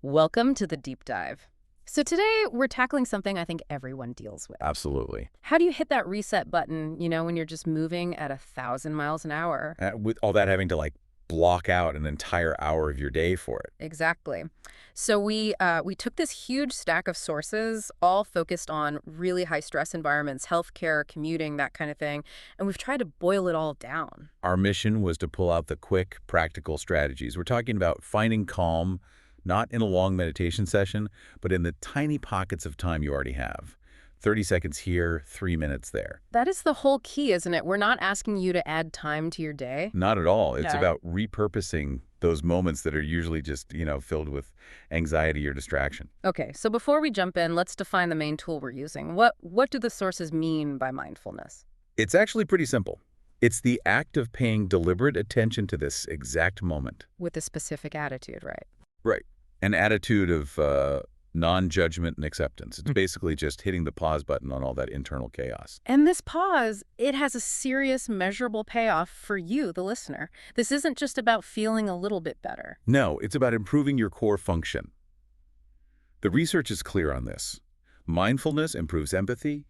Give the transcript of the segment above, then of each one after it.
Welcome to the deep dive. So today we're tackling something I think everyone deals with. Absolutely. How do you hit that reset button, when you're just moving at 1,000 miles an hour? With all that having to block out an entire hour of your day for it. Exactly. So we took this huge stack of sources, all focused on really high stress environments, healthcare, commuting, that kind of thing, and we've tried to boil it all down. Our mission was to pull out the quick, practical strategies. We're talking about finding calm, not in a long meditation session, but in the tiny pockets of time you already have. 30 seconds here, 3 minutes there. That is the whole key, isn't it? We're not asking you to add time to your day. Not at all. It's Yeah. about repurposing those moments that are usually just, filled with anxiety or distraction. Okay, so before we jump in, let's define the main tool we're using. What do the sources mean by mindfulness? It's actually pretty simple. It's the act of paying deliberate attention to this exact moment. With a specific attitude, right? Right. An attitude of non-judgment and acceptance. It's basically just hitting the pause button on all that internal chaos. And this pause, it has a serious, measurable payoff for you, the listener. This isn't just about feeling a little bit better. No, it's about improving your core function. The research is clear on this. Mindfulness improves empathy,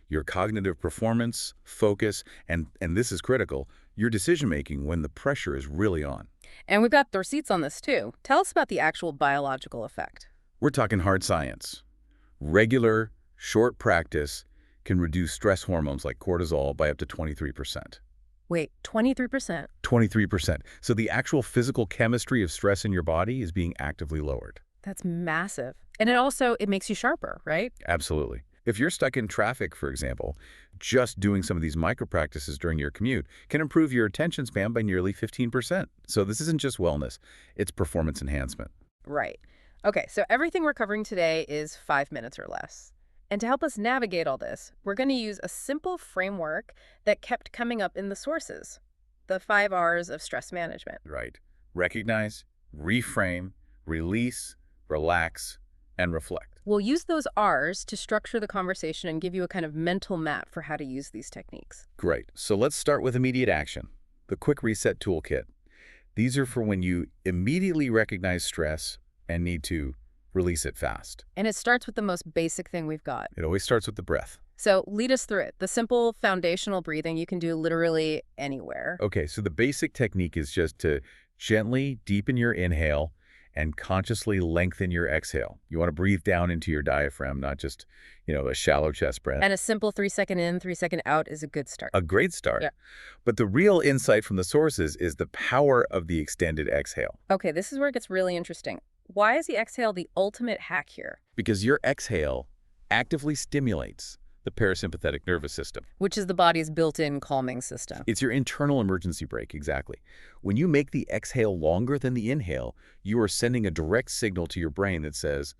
your cognitive performance, focus, and this is critical, your decision-making when the pressure is really on. And we've got receipts on this, too. Tell us about the actual biological effect. We're talking hard science. Regular, short practice can reduce stress hormones like cortisol by up to 23%. Wait, 23%? 23%. So the actual physical chemistry of stress in your body is being actively lowered. That's massive. And it makes you sharper, right? Absolutely. If you're stuck in traffic, for example, just doing some of these micro practices during your commute can improve your attention span by nearly 15%. So this isn't just wellness, it's performance enhancement. Right. Okay, so everything we're covering today is 5 minutes or less. And to help us navigate all this, we're going to use a simple framework that kept coming up in the sources, the 5 R's of stress management. Right. Recognize, reframe, release, relax, and reflect. We'll use those R's to structure the conversation and give you a kind of mental map for how to use these techniques. Great. So let's start with immediate action, the quick reset toolkit. These are for when you immediately recognize stress and need to release it fast. And it starts with the most basic thing we've got. It always starts with the breath. So lead us through it. The simple foundational breathing you can do literally anywhere. Okay, so the basic technique is just to gently deepen your inhale and consciously lengthen your exhale. You want to breathe down into your diaphragm, not just, a shallow chest breath. And a simple 3-second in, 3-second out is a good start. A great start. Yeah. But the real insight from the sources is the power of the extended exhale. Okay, this is where it gets really interesting. Why is the exhale the ultimate hack here? Because your exhale actively stimulates the parasympathetic nervous system. Which is the body's built-in calming system. It's your internal emergency brake, exactly. When you make the exhale longer than the inhale, you are sending a direct signal to your brain that says,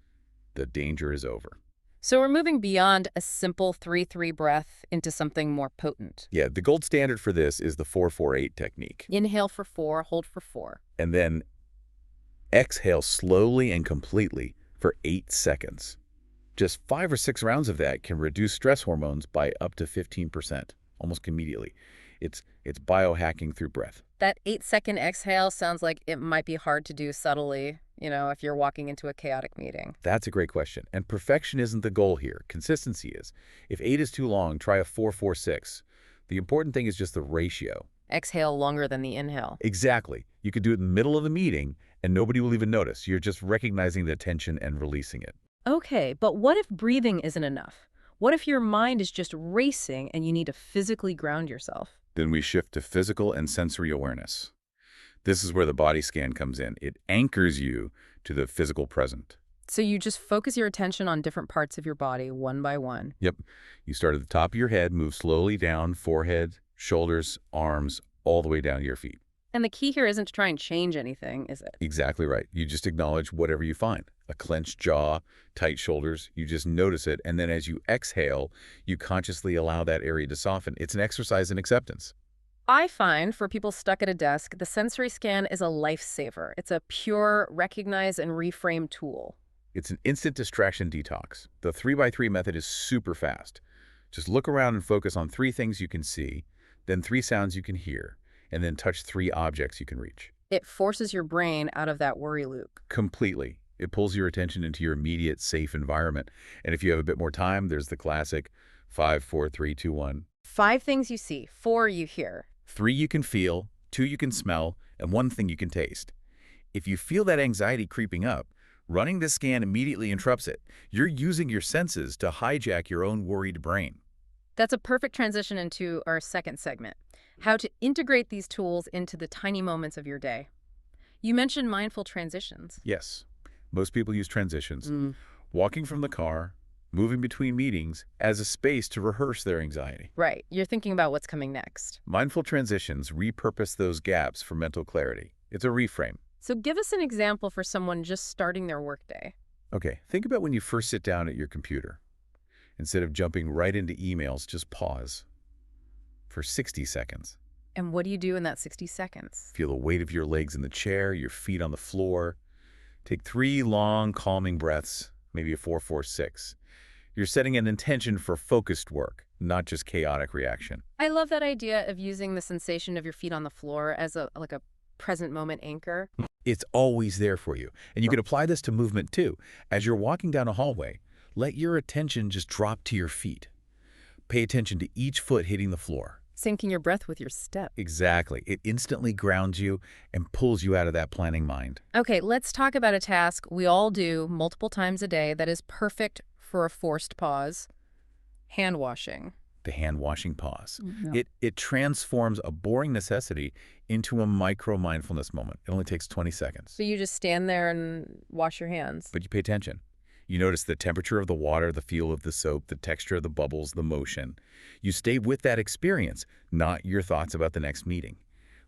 the danger is over. So we're moving beyond a simple 3-3 breath into something more potent. Yeah, the gold standard for this is the 4-4-8 technique. Inhale for 4, hold for 4. And then exhale slowly and completely for 8 seconds. Just 5 or 6 rounds of that can reduce stress hormones by up to 15%, almost immediately. It's biohacking through breath. That 8-second exhale sounds like it might be hard to do subtly, if you're walking into a chaotic meeting. That's a great question. And perfection isn't the goal here. Consistency is. If 8 is too long, try a 4-4-6. The important thing is just the ratio. Exhale longer than the inhale. Exactly. You could do it in the middle of the meeting, and nobody will even notice. You're just recognizing the tension and releasing it. Okay, but what if breathing isn't enough? What if your mind is just racing and you need to physically ground yourself? Then we shift to physical and sensory awareness. This is where the body scan comes in. It anchors you to the physical present. So you just focus your attention on different parts of your body one by one. Yep. You start at the top of your head, move slowly down, forehead, shoulders, arms, all the way down to your feet. And the key here isn't to try and change anything, is it? Exactly right. You just acknowledge whatever you find. A clenched jaw, tight shoulders, you just notice it. And then as you exhale, you consciously allow that area to soften. It's an exercise in acceptance. I find for people stuck at a desk, the sensory scan is a lifesaver. It's a pure recognize and reframe tool. It's an instant distraction detox. The 3x3 method is super fast. Just look around and focus on 3 things you can see, then 3 sounds you can hear, and then touch 3 objects you can reach. It forces your brain out of that worry loop. Completely. It pulls your attention into your immediate, safe environment. And if you have a bit more time, there's the classic 5, 4, 3, 2, 1. 5 things you see, 4 you hear. 3 you can feel, 2 you can smell, and 1 thing you can taste. If you feel that anxiety creeping up, running this scan immediately interrupts it. You're using your senses to hijack your own worried brain. That's a perfect transition into our second segment, how to integrate these tools into the tiny moments of your day. You mentioned mindful transitions. Yes, most people use transitions. Mm. Walking from the car, moving between meetings as a space to rehearse their anxiety. Right, you're thinking about what's coming next. Mindful transitions repurpose those gaps for mental clarity. It's a reframe. So give us an example for someone just starting their workday. Okay, think about when you first sit down at your computer. Instead of jumping right into emails, just pause for 60 seconds. And what do you do in that 60 seconds? Feel the weight of your legs in the chair, your feet on the floor. Take 3 long, calming breaths, maybe a 4-4-6. You're setting an intention for focused work, not just chaotic reaction. I love that idea of using the sensation of your feet on the floor as a present moment anchor. It's always there for you. And you can apply this to movement too. As you're walking down a hallway, let your attention just drop to your feet. Pay attention to each foot hitting the floor. Syncing your breath with your step. Exactly. It instantly grounds you and pulls you out of that planning mind. Okay, let's talk about a task we all do multiple times a day that is perfect for a forced pause. Hand washing. The hand-washing pause. No. It transforms a boring necessity into a micro-mindfulness moment. It only takes 20 seconds. So you just stand there and wash your hands. But you pay attention. You notice the temperature of the water, the feel of the soap, the texture of the bubbles, the motion. You stay with that experience, not your thoughts about the next meeting.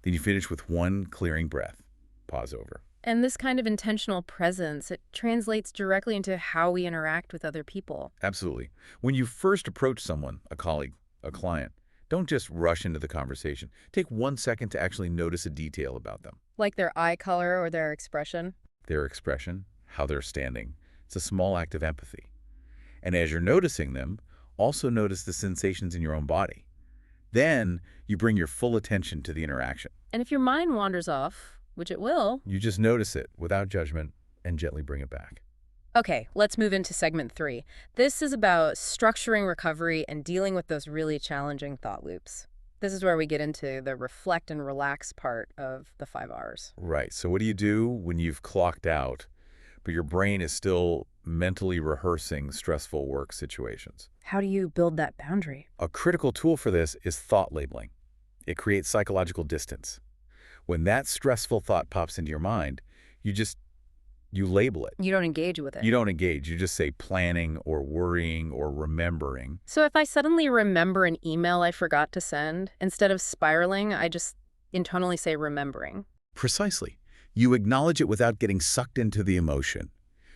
Then you finish with 1 clearing breath. Pause over. And this kind of intentional presence, it translates directly into how we interact with other people. Absolutely. When you first approach someone, a colleague, a client, don't just rush into the conversation. Take 1 second to actually notice a detail about them. Like their eye color or their expression. Their expression, how they're standing. It's a small act of empathy. And as you're noticing them, also notice the sensations in your own body. Then you bring your full attention to the interaction. And if your mind wanders off, which it will. You just notice it without judgment and gently bring it back. Okay, let's move into segment 3. This is about structuring recovery and dealing with those really challenging thought loops. This is where we get into the reflect and relax part of the 5 Rs. Right. So what do you do when you've clocked out, but your brain is still mentally rehearsing stressful work situations? How do you build that boundary? A critical tool for this is thought labeling. It creates psychological distance. When that stressful thought pops into your mind, you label it. You don't engage with it. You don't engage. You just say planning or worrying or remembering. So if I suddenly remember an email I forgot to send, instead of spiraling, I just internally say remembering. Precisely. You acknowledge it without getting sucked into the emotion.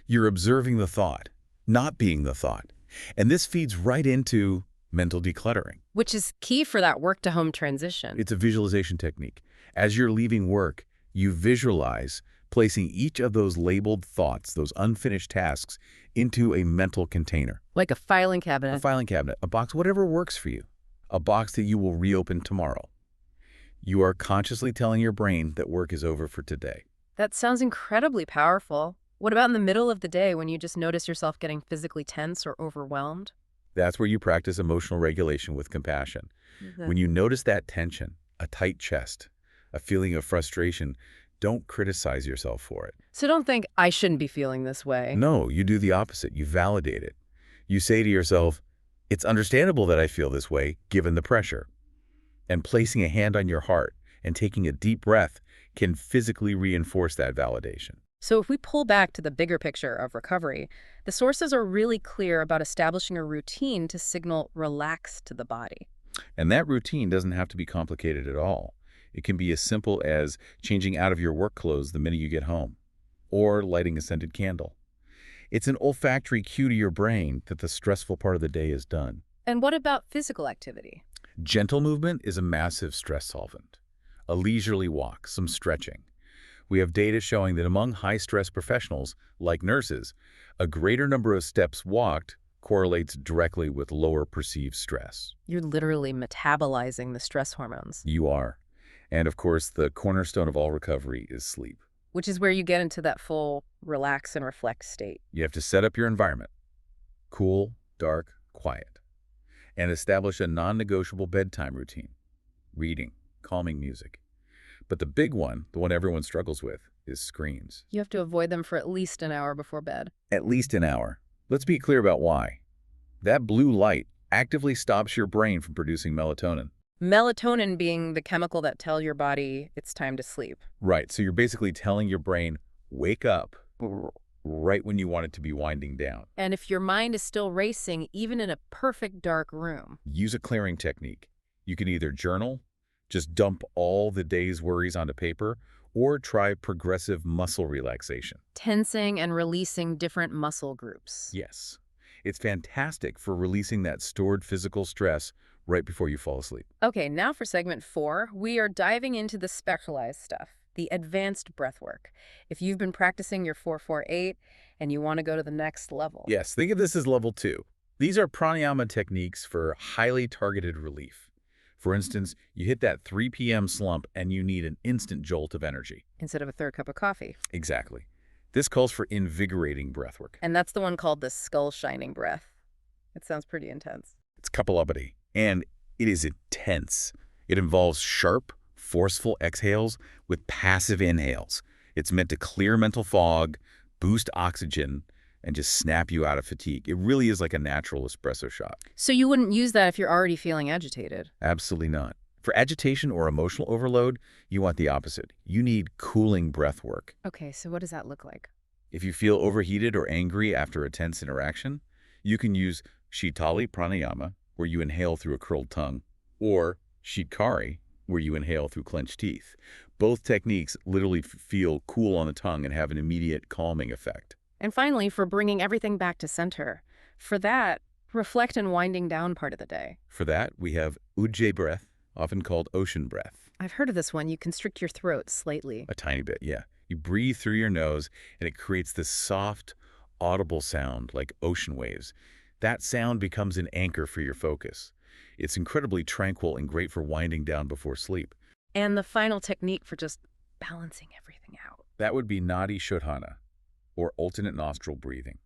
You're observing the thought, not being the thought. And this feeds right into mental decluttering. Which is key for that work-to-home transition. It's a visualization technique. As you're leaving work, you visualize placing each of those labeled thoughts, those unfinished tasks, into a mental container. Like a filing cabinet. A filing cabinet, a box, whatever works for you. A box that you will reopen tomorrow. You are consciously telling your brain that work is over for today. That sounds incredibly powerful. What about in the middle of the day when you just notice yourself getting physically tense or overwhelmed? That's where you practice emotional regulation with compassion. When you notice that tension, a tight chest, a feeling of frustration, don't criticize yourself for it. So don't think, I shouldn't be feeling this way. No, you do the opposite. You validate it. You say to yourself, it's understandable that I feel this way, given the pressure. And placing a hand on your heart and taking a deep breath can physically reinforce that validation. So if we pull back to the bigger picture of recovery, the sources are really clear about establishing a routine to signal relax to the body. And that routine doesn't have to be complicated at all. It can be as simple as changing out of your work clothes the minute you get home, or lighting a scented candle. It's an olfactory cue to your brain that the stressful part of the day is done. And what about physical activity? Gentle movement is a massive stress solvent. A leisurely walk, some stretching. We have data showing that among high-stress professionals, like nurses, a greater number of steps walked correlates directly with lower perceived stress. You're literally metabolizing the stress hormones. You are. And of course, the cornerstone of all recovery is sleep. which is where you get into that full relax and reflect state. You have to set up your environment. Cool, dark, quiet. And establish a non-negotiable bedtime routine. Reading, calming music. But the big one, the one everyone struggles with, is screens. You have to avoid them for at least an hour before bed. At least an hour. Let's be clear about why. That blue light actively stops your brain from producing melatonin. Melatonin being the chemical that tells your body it's time to sleep. Right, so you're basically telling your brain, wake up, right when you want it to be winding down. And if your mind is still racing, even in a perfect dark room, Use a clearing technique. You can either journal, just dump all the day's worries onto paper, or try progressive muscle relaxation. tensing and releasing different muscle groups. Yes, it's fantastic for releasing that stored physical stress right before you fall asleep. Okay, now for segment 4, we are diving into the specialized stuff, the advanced breath work. If you've been practicing your 4-4-8 and you want to go to the next level. Yes, think of this as level 2. These are pranayama techniques for highly targeted relief. For instance, you hit that 3 p.m. slump and you need an instant jolt of energy. Instead of a third cup of coffee. Exactly. This calls for invigorating breathwork. And that's the one called the skull shining breath. It sounds pretty intense. It's Kapalabhati, and it is intense. It involves sharp, forceful exhales with passive inhales. It's meant to clear mental fog, boost oxygen, and just snap you out of fatigue. It really is like a natural espresso shot. So you wouldn't use that if you're already feeling agitated. Absolutely not. For agitation or emotional overload, you want the opposite. You need cooling breath work. Okay, so what does that look like? If you feel overheated or angry after a tense interaction, you can use Shitali Pranayama, where you inhale through a curled tongue, or Shitkari, where you inhale through clenched teeth. Both techniques literally feel cool on the tongue and have an immediate calming effect. And finally, for bringing everything back to center. For that, reflect and winding down part of the day. For that, we have Ujjayi breath, often called ocean breath. I've heard of this one. You constrict your throat slightly. A tiny bit, yeah. You breathe through your nose, and it creates this soft, audible sound like ocean waves. That sound becomes an anchor for your focus. It's incredibly tranquil and great for winding down before sleep. And the final technique for just balancing everything out. That would be Nadi Shodhana, or alternate nostril breathing.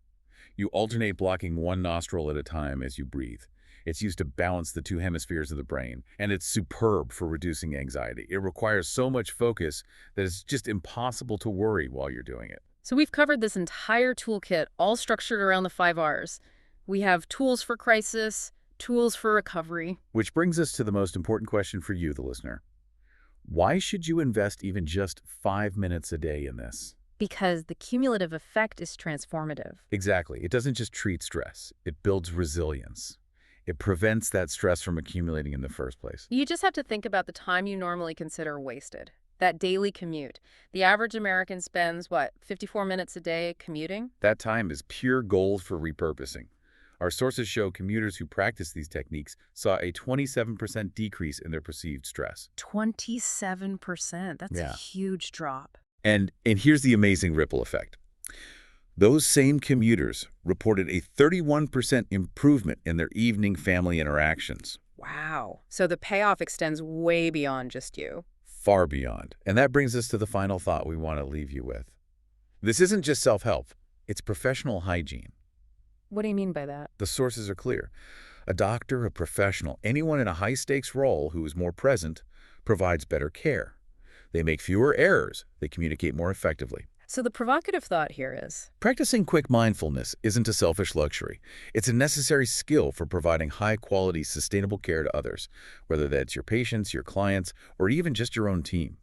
You alternate blocking one nostril at a time as you breathe. It's used to balance the two hemispheres of the brain, and it's superb for reducing anxiety. It requires so much focus that it's just impossible to worry while you're doing it. So we've covered this entire toolkit, all structured around the 5 R's. We have tools for crisis, tools for recovery. Which brings us to the most important question for you, the listener. Why should you invest even just 5 minutes a day in this? Because the cumulative effect is transformative. Exactly. It doesn't just treat stress. It builds resilience. It prevents that stress from accumulating in the first place. You just have to think about the time you normally consider wasted. That daily commute. The average American spends, 54 minutes a day commuting? That time is pure gold for repurposing. Our sources show commuters who practice these techniques saw a 27% decrease in their perceived stress. 27%. That's a huge drop. And here's the amazing ripple effect. Those same commuters reported a 31% improvement in their evening family interactions. Wow. So the payoff extends way beyond just you. Far beyond. And that brings us to the final thought we want to leave you with. This isn't just self-help. It's professional hygiene. What do you mean by that? The sources are clear. A doctor, a professional, anyone in a high-stakes role who is more present provides better care. They make fewer errors. They communicate more effectively. So the provocative thought here is, Practicing quick mindfulness isn't a selfish luxury. It's a necessary skill for providing high-quality, sustainable care to others, whether that's your patients, your clients, or even just your own team.